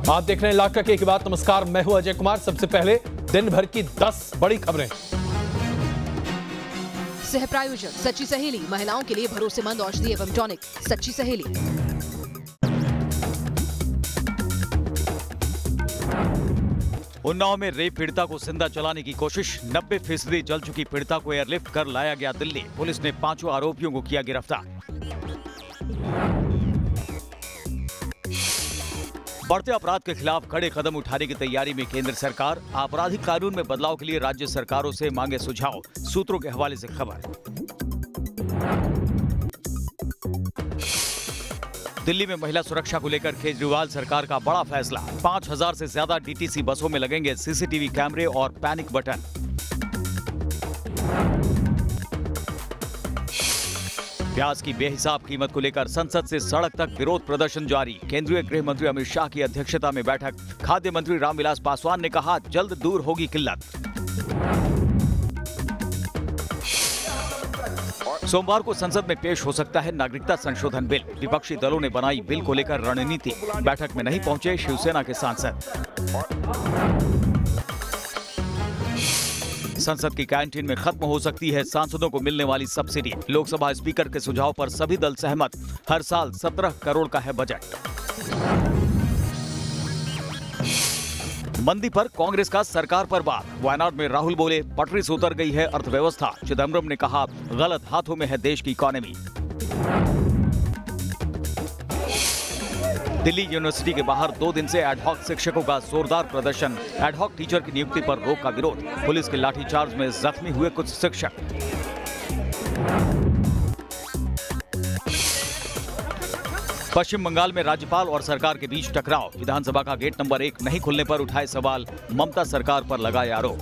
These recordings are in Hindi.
आप देख रहे हैं लाख टके की बात। नमस्कार, मैं हूं अजय कुमार। सबसे पहले दिन भर की 10 बड़ी खबरें। सह प्रायोजक सच्ची सहेली, महिलाओं के लिए भरोसेमंद औषधि एवं टॉनिक सच्ची सहेली। उन्नाव में रेप पीड़िता को जिंदा जलाने की कोशिश। 90% जल चुकी पीड़िता को एयरलिफ्ट कर लाया गया दिल्ली। पुलिस ने 5 आरोपियों को किया गिरफ्तार। बढ़ते अपराध के खिलाफ कड़े कदम उठाने की तैयारी में केंद्र सरकार। आपराधिक कानून में बदलाव के लिए राज्य सरकारों से मांगे सुझाव। सूत्रों के हवाले से खबर। दिल्ली में महिला सुरक्षा को लेकर केजरीवाल सरकार का बड़ा फैसला। 5000 से ज्यादा डीटीसी बसों में लगेंगे सीसीटीवी कैमरे और पैनिक बटन। प्याज की बेहिसाब कीमत को लेकर संसद से सड़क तक विरोध प्रदर्शन जारी। केंद्रीय गृह मंत्री अमित शाह की अध्यक्षता में बैठक। खाद्य मंत्री रामविलास पासवान ने कहा, जल्द दूर होगी किल्लत। सोमवार को संसद में पेश हो सकता है नागरिकता संशोधन बिल। विपक्षी दलों ने बनाई बिल को लेकर रणनीति। बैठक में नहीं पहुंचे शिवसेना के सांसद। संसद की कैंटीन में खत्म हो सकती है सांसदों को मिलने वाली सब्सिडी। लोकसभा स्पीकर के सुझाव पर सभी दल सहमत। हर साल 17 करोड़ का है बजट। मंदी पर कांग्रेस का सरकार पर वार। वायनाड में राहुल बोले, पटरी से उतर गई है अर्थव्यवस्था। चिदम्बरम ने कहा, गलत हाथों में है देश की इकोनॉमी। दिल्ली यूनिवर्सिटी के बाहर 2 दिन से एडहॉक शिक्षकों का जोरदार प्रदर्शन। एडहॉक टीचर की नियुक्ति पर रोक का विरोध। पुलिस के लाठीचार्ज में जख्मी हुए कुछ शिक्षक। पश्चिम बंगाल में राज्यपाल और सरकार के बीच टकराव। विधानसभा का गेट नंबर 1 नहीं खुलने पर उठाए सवाल। ममता सरकार पर लगाए आरोप।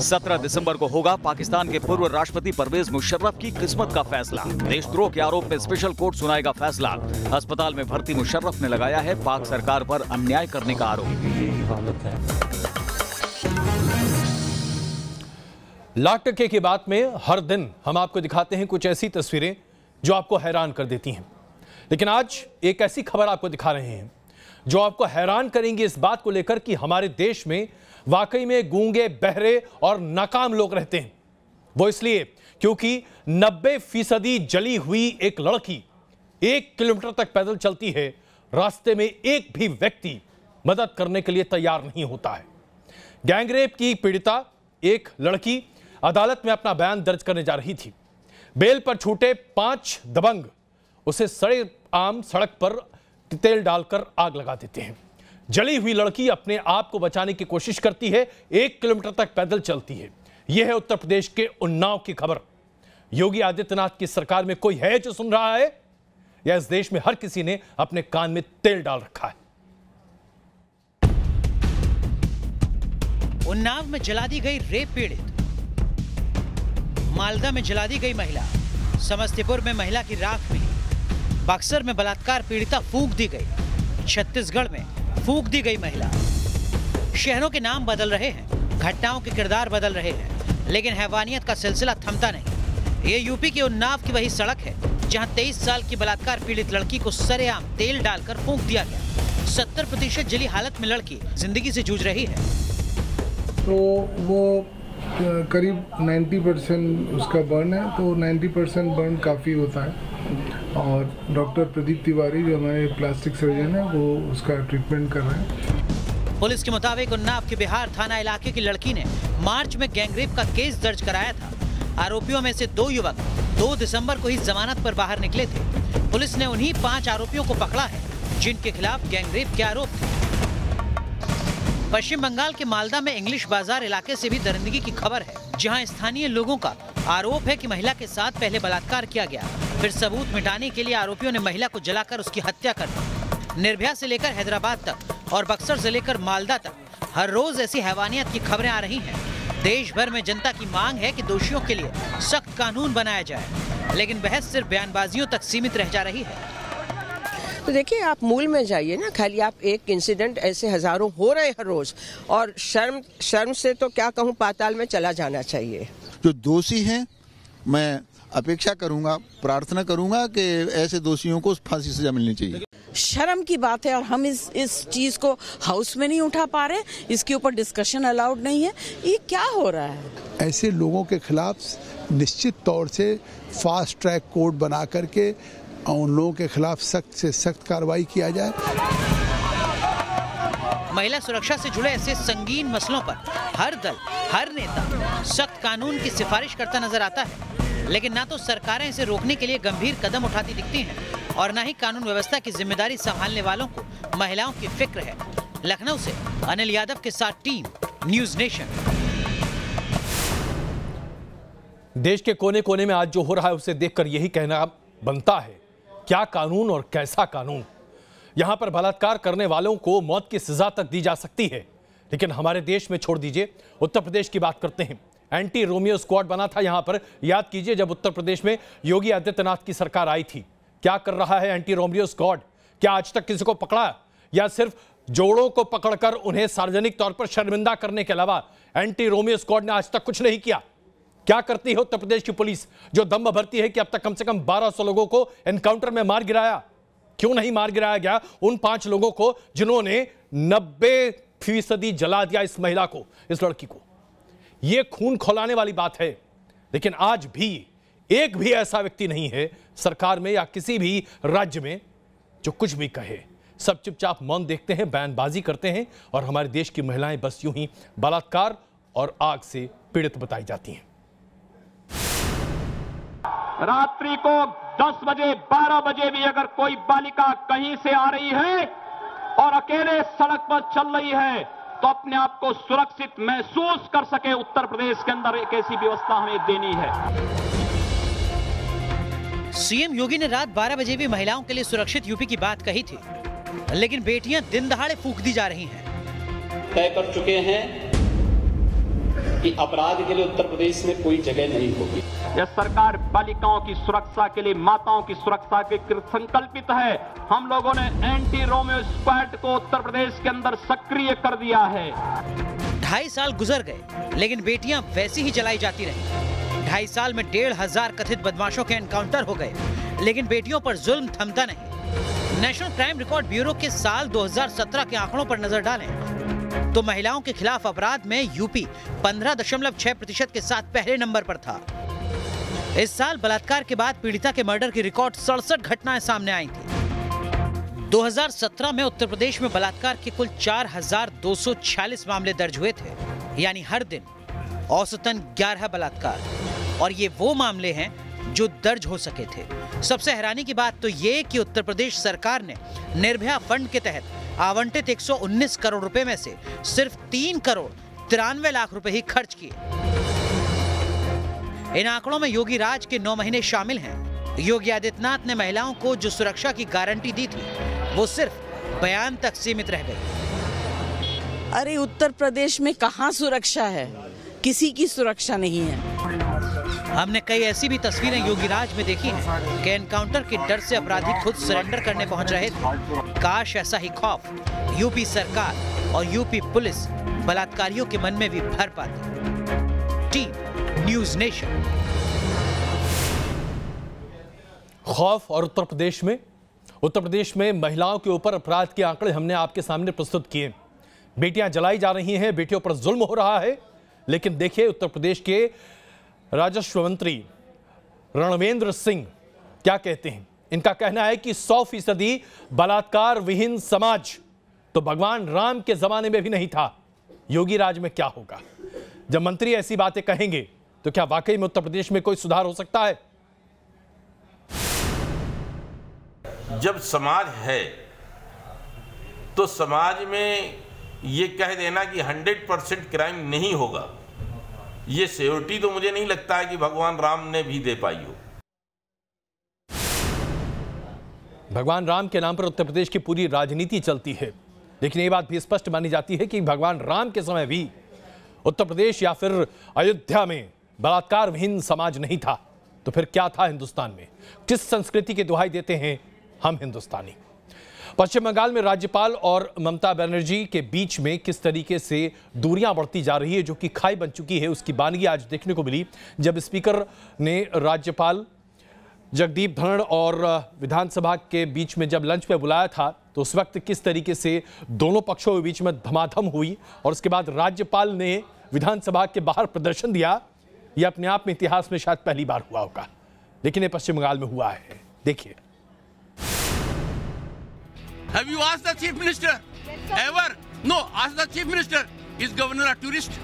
17 दिसंबर को होगा पाकिस्तान के पूर्व राष्ट्रपति परवेज मुशर्रफ की किस्मत का फैसला। देशद्रोह के आरोप में स्पेशल कोर्ट सुनाएगा फैसला। अस्पताल में भर्ती मुशर्रफ ने लगाया है पाक सरकार पर अन्याय करने का आरोप। लाख टके की बात में हर दिन हम आपको दिखाते हैं कुछ ऐसी तस्वीरें जो आपको हैरान कर देती हैं, लेकिन आज एक ऐसी खबर आपको दिखा रहे हैं जो आपको हैरान करेंगी इस बात को लेकर कि हमारे देश में वाकई में गूंगे, बहरे और नाकाम लोग रहते हैं। वो इसलिए क्योंकि 90% जली हुई एक लड़की 1 किलोमीटर तक पैदल चलती है। रास्ते में एक भी व्यक्ति मदद करने के लिए तैयार नहीं होता है। गैंगरेप की पीड़िता एक लड़की अदालत में अपना बयान दर्ज करने जा रही थी। बेल पर छूटे 5 दबंग उसे सड़े आम सड़क पर तेल डालकर आग लगा देते हैं। जली हुई लड़की अपने आप को बचाने की कोशिश करती है। 1 किलोमीटर तक पैदल चलती है। यह है उत्तर प्रदेश के उन्नाव की खबर। योगी आदित्यनाथ की सरकार में कोई है जो सुन रहा है, या इस देश में हर किसी ने अपने कान में तेल डाल रखा है? उन्नाव में जला दी गई रेप पीड़ित। मालदा में जला दी गई महिला। समस्तीपुर में महिला की राख मिली। बक्सर में बलात्कार पीड़िता फूंक दी गई। छत्तीसगढ़ में फूंक दी गई महिला। शहरों के नाम बदल रहे हैं, घटनाओं के किरदार बदल रहे हैं, लेकिन हैवानियत का सिलसिला थमता नहीं। ये यूपी के उन्नाव की वही सड़क है जहां 23 साल की बलात्कार पीड़ित लड़की को सरेआम तेल डालकर फूंक दिया गया। 70% जली हालत में लड़की जिंदगी से जूझ रही है। तो वो करीब 90% उसका बर्न है, तो 90% बर्न काफ़ी होता है। और डॉक्टर प्रदीप तिवारी जो हमारे प्लास्टिक सर्जन है वो उसका ट्रीटमेंट कर रहे हैं। पुलिस के मुताबिक उन्नाव के बिहार थाना इलाके की लड़की ने मार्च में गैंगरेप का केस दर्ज कराया था। आरोपियों में से 2 युवक 2 दिसंबर को ही जमानत पर बाहर निकले थे। पुलिस ने उन्हीं 5 आरोपियों को पकड़ा है जिनके खिलाफ गैंगरेप के आरोप थे। पश्चिम बंगाल के मालदा में इंग्लिश बाजार इलाके से भी दरिंदगी की खबर है, जहां स्थानीय लोगों का आरोप है कि महिला के साथ पहले बलात्कार किया गया, फिर सबूत मिटाने के लिए आरोपियों ने महिला को जलाकर उसकी हत्या कर दी। निर्भया से लेकर हैदराबाद तक और बक्सर से लेकर मालदा तक हर रोज ऐसी हैवानियत की खबरें आ रही हैं। देश भर में जनता की मांग है कि दोषियों के लिए सख्त कानून बनाया जाए, लेकिन बहस सिर्फ बयानबाजियों तक सीमित रह जा रही है। तो देखिए, आप मूल में जाइए ना। खाली आप एक इंसिडेंट, ऐसे हजारों हो रहे हर रोज, और शर्म से तो क्या कहूँ, पाताल में चला जाना चाहिए। जो दोषी हैं, मैं अपेक्षा करूंगा, प्रार्थना करूंगा कि ऐसे दोषियों को फांसी सजा मिलनी चाहिए। शर्म की बात है और हम इस चीज को हाउस में नहीं उठा पा रहे, इसके ऊपर डिस्कशन अलाउड नहीं है। ये क्या हो रहा है? ऐसे लोगों के खिलाफ निश्चित तौर से फास्ट ट्रैक कोर्ट बना करके उन लोगों के खिलाफ सख्त से सख्त कार्रवाई किया जाए। महिला सुरक्षा से जुड़े ऐसे संगीन मसलों पर हर दल, हर नेता सख्त कानून की सिफारिश करता नजर आता है, लेकिन ना तो सरकारें इसे रोकने के लिए गंभीर कदम उठाती दिखती हैं और ना ही कानून व्यवस्था की जिम्मेदारी संभालने वालों को महिलाओं की फिक्र है। लखनऊ से अनिल यादव के साथ टीम न्यूज नेशन। देश के कोने कोने में आज जो हो रहा है उसे देखकर यही कहना बनता है, क्या कानून और कैसा कानून। यहां पर बलात्कार करने वालों को मौत की सजा तक दी जा सकती है, लेकिन हमारे देश में छोड़ दीजिए, उत्तर प्रदेश की बात करते हैं। एंटी रोमियो स्क्वाड बना था यहां पर, याद कीजिए जब उत्तर प्रदेश में योगी आदित्यनाथ की सरकार आई थी। क्या कर रहा है एंटी रोमियो स्क्वाड? क्या आज तक किसी को पकड़ा, या सिर्फ जोड़ों को पकड़कर उन्हें सार्वजनिक तौर पर शर्मिंदा करने के अलावा एंटी रोमियो स्क्वाड ने आज तक कुछ नहीं किया? क्या करती है उत्तर प्रदेश की पुलिस, जो दम भरती है कि अब तक कम से कम 1200 लोगों को एनकाउंटर में मार गिराया? क्यों नहीं मार गिराया गया उन 5 लोगों को जिन्होंने 90% जला दिया इस महिला को, इस लड़की को? यह खून खौलाने वाली बात है, लेकिन आज भी एक भी ऐसा व्यक्ति नहीं है सरकार में या किसी भी राज्य में जो कुछ भी कहे। सब चुपचाप मौन देखते हैं, बयानबाजी करते हैं और हमारे देश की महिलाएं बस यूं ही बलात्कार और आग से पीड़ित बताई जाती हैं। रात्रि को 10 बजे 12 बजे भी अगर कोई बालिका कहीं से आ रही है और अकेले सड़क पर चल रही है तो अपने आप को सुरक्षित महसूस कर सके, उत्तर प्रदेश के अंदर एक ऐसी व्यवस्था हमें देनी है। सीएम योगी ने रात 12 बजे भी महिलाओं के लिए सुरक्षित यूपी की बात कही थी, लेकिन बेटियां दिन दहाड़े फूंक दी जा रही हैं। तय कर चुके हैं कि अपराध के लिए उत्तर प्रदेश में कोई जगह नहीं होगी। यह सरकार बालिकाओं की सुरक्षा के लिए, माताओं की सुरक्षा के लिए संकल्पित है। हम लोगों ने एंटी रोमियो स्क्वाड को उत्तर प्रदेश के अंदर सक्रिय कर दिया है। 2.5 साल गुजर गए, लेकिन बेटियां वैसी ही जलाई जाती रहीं। 2.5 साल में 1,500 कथित बदमाशों के एनकाउंटर हो गए, लेकिन बेटियों पर जुल्म थमता नहीं। नेशनल क्राइम रिकॉर्ड ब्यूरो के साल 2017 के आंकड़ों पर नजर डालें तो महिलाओं के खिलाफ अपराध में यूपी 15.6% के साथ पहले नंबर पर था। इस साल बलात्कार के बाद पीड़िता के मर्डर की रिकॉर्ड 67 घटनाएं सामने आई थी। 2017 में उत्तर प्रदेश में बलात्कार के कुल 4,246 मामले दर्ज हुए थे, यानी हर दिन औसतन 11 बलात्कार। और ये वो मामले हैं जो दर्ज हो सके थे। सबसे हैरानी की बात तो ये कि उत्तर प्रदेश सरकार ने निर्भया फंड के तहत आवंटित 119 करोड़ रुपए में से सिर्फ 3 करोड़ 93 लाख रुपए ही खर्च किए। इन आंकड़ों में योगी राज के 9 महीने शामिल हैं। योगी आदित्यनाथ ने महिलाओं को जो सुरक्षा की गारंटी दी थी वो सिर्फ बयान तक सीमित रह गई। अरे उत्तर प्रदेश में कहाँ सुरक्षा है? किसी की सुरक्षा नहीं है। हमने कई ऐसी भी तस्वीरें योगी राज में देखी हैं कि एनकाउंटर के डर से अपराधी खुद सरेंडर करने पहुंच रहे थे। काश ऐसा ही खौफ यूपी सरकार और यूपी पुलिस बलात्कारियों के मन में भी भर पाती। Team news nation. खौफ और उत्तर प्रदेश में महिलाओं के ऊपर अपराध के आंकड़े हमने आपके सामने प्रस्तुत किए। बेटियां जलाई जा रही हैं, बेटियों पर जुल्म हो रहा है, लेकिन देखिए उत्तर प्रदेश के राजस्व मंत्री रणवेंद्र सिंह क्या कहते हैं। इनका कहना है कि 100% बलात्कार विहीन समाज तो भगवान राम के जमाने में भी नहीं था। योगी राज में क्या होगा? जब मंत्री ऐसी बातें कहेंगे तो क्या वाकई में उत्तर प्रदेश में कोई सुधार हो सकता है? जब समाज है तो समाज में ये कह देना कि 100% क्राइम नहीं होगा, ये श्योरिटी तो मुझे नहीं लगता है कि भगवान राम ने भी दे पाई हो। भगवान राम के नाम पर उत्तर प्रदेश की पूरी राजनीति चलती है, लेकिन ये बात भी स्पष्ट मानी जाती है कि भगवान राम के समय भी उत्तर प्रदेश या फिर अयोध्या में बलात्कार विहीन समाज नहीं था। तो फिर क्या था हिंदुस्तान में? किस संस्कृति की दुहाई देते हैं हम हिंदुस्तानी? पश्चिम बंगाल में राज्यपाल और ममता बनर्जी के बीच में किस तरीके से दूरियां बढ़ती जा रही है, जो कि खाई बन चुकी है, उसकी बानगी आज देखने को मिली जब स्पीकर ने राज्यपाल जगदीप धनखड़ और विधानसभा के बीच में जब लंच पे बुलाया था, तो उस वक्त किस तरीके से दोनों पक्षों के बीच में धमाधम हुई और उसके बाद राज्यपाल ने विधानसभा के बाहर प्रदर्शन दिया। यह अपने आप में इतिहास में शायद पहली बार हुआ होगा, लेकिन ये पश्चिम बंगाल में हुआ है। देखिए। Have you asked the chief minister? Ever? No. Ask the chief minister. Is governor a tourist?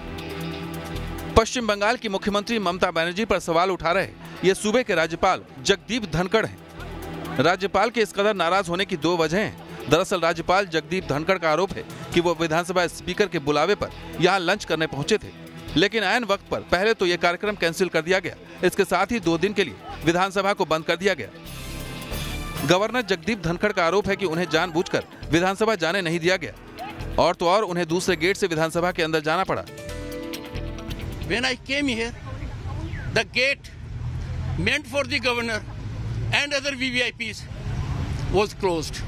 पश्चिम बंगाल की मुख्यमंत्री ममता बनर्जी पर सवाल उठा रहे ये सूबे के राज्यपाल जगदीप धनखड़ हैं। राज्यपाल के इस कदर नाराज होने की दो वजह हैं। दरअसल राज्यपाल जगदीप धनखड़ का आरोप है कि वो विधानसभा स्पीकर के बुलावे पर यहाँ लंच करने पहुंचे थे, लेकिन ऐन वक्त पर पहले तो ये कार्यक्रम कैंसिल कर दिया गया। इसके साथ ही 2 दिन के लिए विधानसभा को बंद कर दिया गया। गवर्नर जगदीप धनखड़ का आरोप है कि उन्हें जानबूझकर विधानसभा जाने नहीं दिया गया, और तो और उन्हें दूसरे गेट से विधानसभा के अंदर जाना पड़ा। When I came here, the gate meant for the governor and other VVIPs was closed.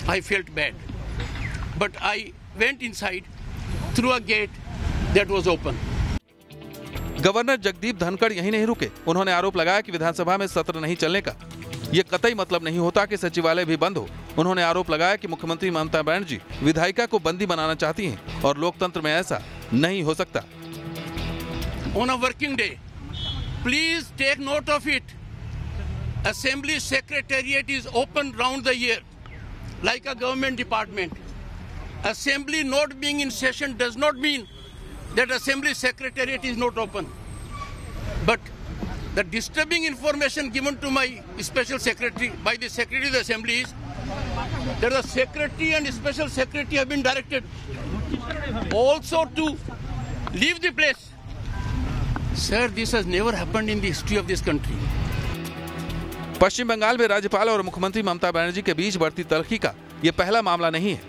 I felt bad, but I went inside through a gate that was open. Governor Jagdeep Dhankhar यहीं नहीं रुके। उन्होंने आरोप लगाया कि विधानसभा में सत्र नहीं चलने का ये कतई मतलब नहीं होता कि सचिवालय भी बंद हो। उन्होंने आरोप लगाया कि मुख्यमंत्री ममता बनर्जी विधायिका को बंदी बनाना चाहती हैं और लोकतंत्र में ऐसा नहीं हो सकता। On a working day, please take note of it. Assembly Secretariat is open round the year, like a government department. Assembly not being in session does not mean that Assembly Secretariat is not open. But the disturbing information given to my special secretary by the Secretary of the Assembly is that the Secretary and Special Secretary have been directed also to leave the place. Sir, this has never happened in the history of this country. पश्चिम बंगाल में राज्यपाल और मुख्यमंत्री ममता बनर्जी के बीच बढ़ती तल्खी का ये पहला मामला नहीं है।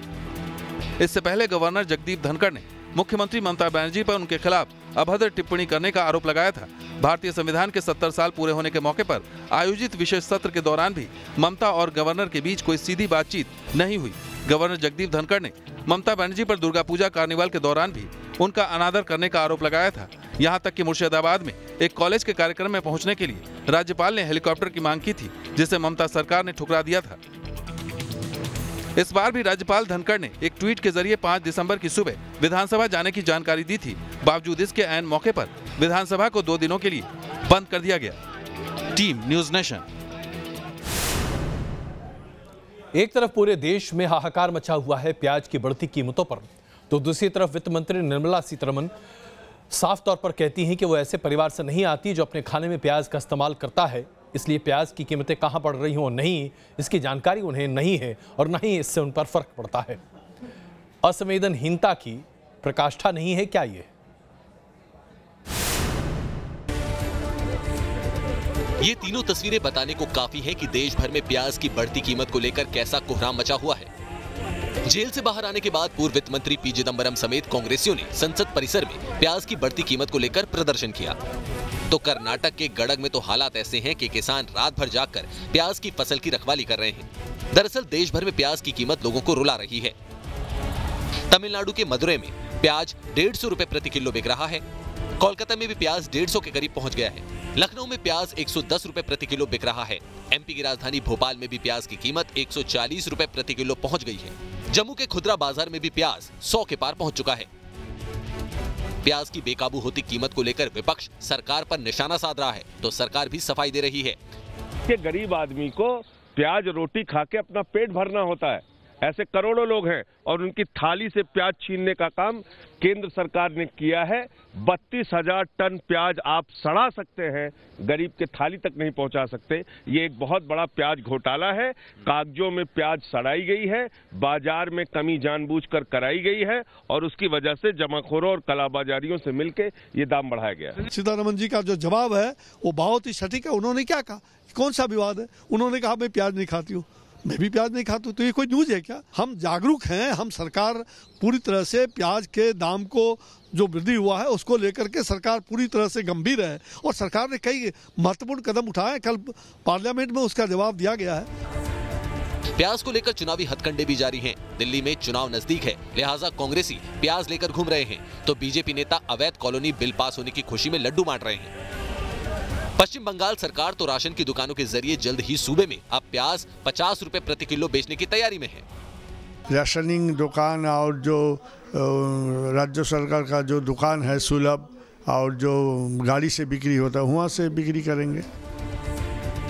इससे पहले गवर्नर जगदीप धनखड़ ने मुख्यमंत्री ममता बनर्जी पर उनके खिलाफ अभद्र टिप्पणी करने का आरोप लगाया था। भारतीय संविधान के 70 साल पूरे होने के मौके पर आयोजित विशेष सत्र के दौरान भी ममता और गवर्नर के बीच कोई सीधी बातचीत नहीं हुई। गवर्नर जगदीप धनखड़ ने ममता बनर्जी पर दुर्गा पूजा कार्निवाल के दौरान भी उनका अनादर करने का आरोप लगाया था। यहाँ तक कि मुर्शिदाबाद में एक कॉलेज के कार्यक्रम में पहुंचने के लिए राज्यपाल ने हेलीकॉप्टर की मांग की थी, जिसे ममता सरकार ने ठुकरा दिया था। इस बार भी राज्यपाल धनखड़ ने एक ट्वीट के जरिए 5 दिसंबर की सुबह विधानसभा जाने की जानकारी दी थी। बावजूद इसके ऐन मौके पर विधानसभा को 2 दिनों के लिए बंद कर दिया गया। Team news nation. एक तरफ पूरे देश में हाहाकार मचा हुआ है प्याज की बढ़ती कीमतों पर, तो दूसरी तरफ वित्त मंत्री निर्मला सीतारमण साफ तौर पर कहती हैं कि वो ऐसे परिवार से नहीं आती जो अपने खाने में प्याज का इस्तेमाल करता है, इसलिए प्याज की कीमतें कहां बढ़ रही हों नहीं, इसकी जानकारी उन्हें नहीं है और न ही इससे उन पर फर्क पड़ता है। असंवेदनहीनता की प्रकाष्ठा नहीं है क्या ये? ये तीनों तस्वीरें बताने को काफी है कि देश भर में प्याज की बढ़ती कीमत को लेकर कैसा कोहराम मचा हुआ है। जेल से बाहर आने के बाद पूर्व वित्त मंत्री पी चिदंबरम समेत कांग्रेसियों ने संसद परिसर में प्याज की बढ़ती कीमत को लेकर प्रदर्शन किया। तो कर्नाटक के गडग में तो हालात ऐसे हैं कि किसान रात भर जागकर प्याज की फसल की रखवाली कर रहे हैं। दरअसल देश भर में प्याज की कीमत लोगों को रुला रही है। तमिलनाडु के मदुरै में प्याज 150 रुपए प्रति किलो बिक रहा है। कोलकाता में भी प्याज 150 के करीब पहुंच गया है। लखनऊ में प्याज 110 रुपए प्रति किलो बिक रहा है। एमपी की राजधानी भोपाल में भी प्याज की कीमत 140 रुपए प्रति किलो पहुंच गई है। जम्मू के खुदरा बाजार में भी प्याज 100 के पार पहुंच चुका है। प्याज की बेकाबू होती कीमत को लेकर विपक्ष सरकार पर निशाना साध रहा है, तो सरकार भी सफाई दे रही है कि गरीब आदमी को प्याज रोटी खा के अपना पेट भरना होता है। ऐसे करोड़ों लोग हैं और उनकी थाली से प्याज छीनने का काम केंद्र सरकार ने किया है। 32,000 टन प्याज आप सड़ा सकते हैं, गरीब के थाली तक नहीं पहुंचा सकते। ये एक बहुत बड़ा प्याज घोटाला है। कागजों में प्याज सड़ाई गई है, बाजार में कमी जानबूझकर कराई गई है और उसकी वजह से जमाखोरों और कालाबाजारियों से मिलकर ये दाम बढ़ाया गया। सीतारमण जी का जो जवाब है वो बहुत ही सटीक है। उन्होंने क्या कहा? कौन सा विवाद है? उन्होंने कहा मैं प्याज नहीं खाती हूँ, मैं भी प्याज नहीं खाता हूं। तो ये कोई न्यूज है क्या? हम जागरूक हैं। हम सरकार पूरी तरह से प्याज के दाम को जो वृद्धि हुआ है उसको लेकर के सरकार पूरी तरह से गंभीर है और सरकार ने कई महत्वपूर्ण कदम उठाए। कल पार्लियामेंट में उसका जवाब दिया गया है। प्याज को लेकर चुनावी हथकंडे भी जारी हैं। दिल्ली में चुनाव नजदीक है, लिहाजा कांग्रेसी प्याज लेकर घूम रहे हैं, तो बीजेपी नेता अवैध कॉलोनी बिल पास होने की खुशी में लड्डू बांट रहे हैं। पश्चिम बंगाल सरकार तो राशन की दुकानों के जरिए जल्द ही सूबे में अब प्याज 50 रुपए प्रति किलो बेचने की तैयारी में है। राशनिंग दुकान और जो राज्य सरकार का जो दुकान है सुलभ और जो गाड़ी से बिक्री होता है वहाँ से बिक्री करेंगे।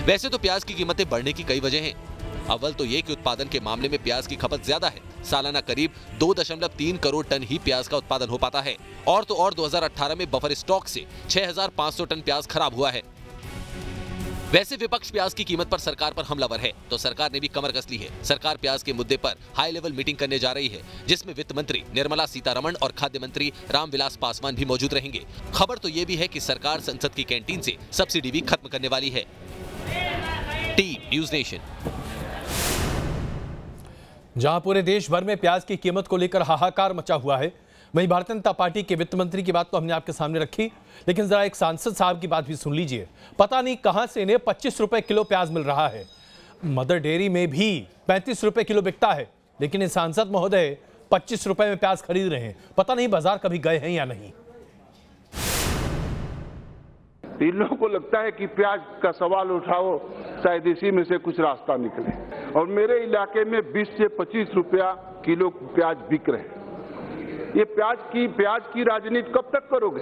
वैसे तो प्याज की कीमतें बढ़ने की कई वजह हैं। अव्वल तो ये कि उत्पादन के मामले में प्याज की खपत ज्यादा है। सालाना करीब 2.3 करोड़ टन ही प्याज का उत्पादन हो पाता है। और तो और 2018 में बफर स्टॉक से 6,500 टन प्याज खराब हुआ है। वैसे विपक्ष प्याज की कीमत पर सरकार पर हमलावर है, तो सरकार ने भी कमर कस ली है। सरकार प्याज के मुद्दे पर हाई लेवल मीटिंग करने जा रही है, जिसमें वित्त मंत्री निर्मला सीतारमण और खाद्य मंत्री रामविलास पासवान भी मौजूद रहेंगे। खबर तो ये भी है कि सरकार संसद की कैंटीन से सब्सिडी भी खत्म करने वाली है। Team news nation. जहां पूरे देश भर में प्याज की कीमत को लेकर हाहाकार मचा हुआ है, वहीं भारतीय जनता पार्टी के वित्त मंत्री की बात तो हमने आपके सामने रखी, लेकिन जरा एक सांसद साहब की बात भी सुन लीजिए। पता नहीं कहां से इन्हें 25 रुपए किलो प्याज मिल रहा है। मदर डेयरी में भी 35 रुपए किलो बिकता है, लेकिन ये सांसद महोदय 25 रुपए में प्याज खरीद रहे हैं। पता नहीं बाजार कभी गए हैं या नहीं। इन लोगों को लगता है कि प्याज का सवाल उठाओ, शायद इसी में से कुछ रास्ता निकले। और मेरे इलाके में 20 से 25 रुपया किलो प्याज बिक रहे हैं। ये प्याज की राजनीति कब तक करोगे?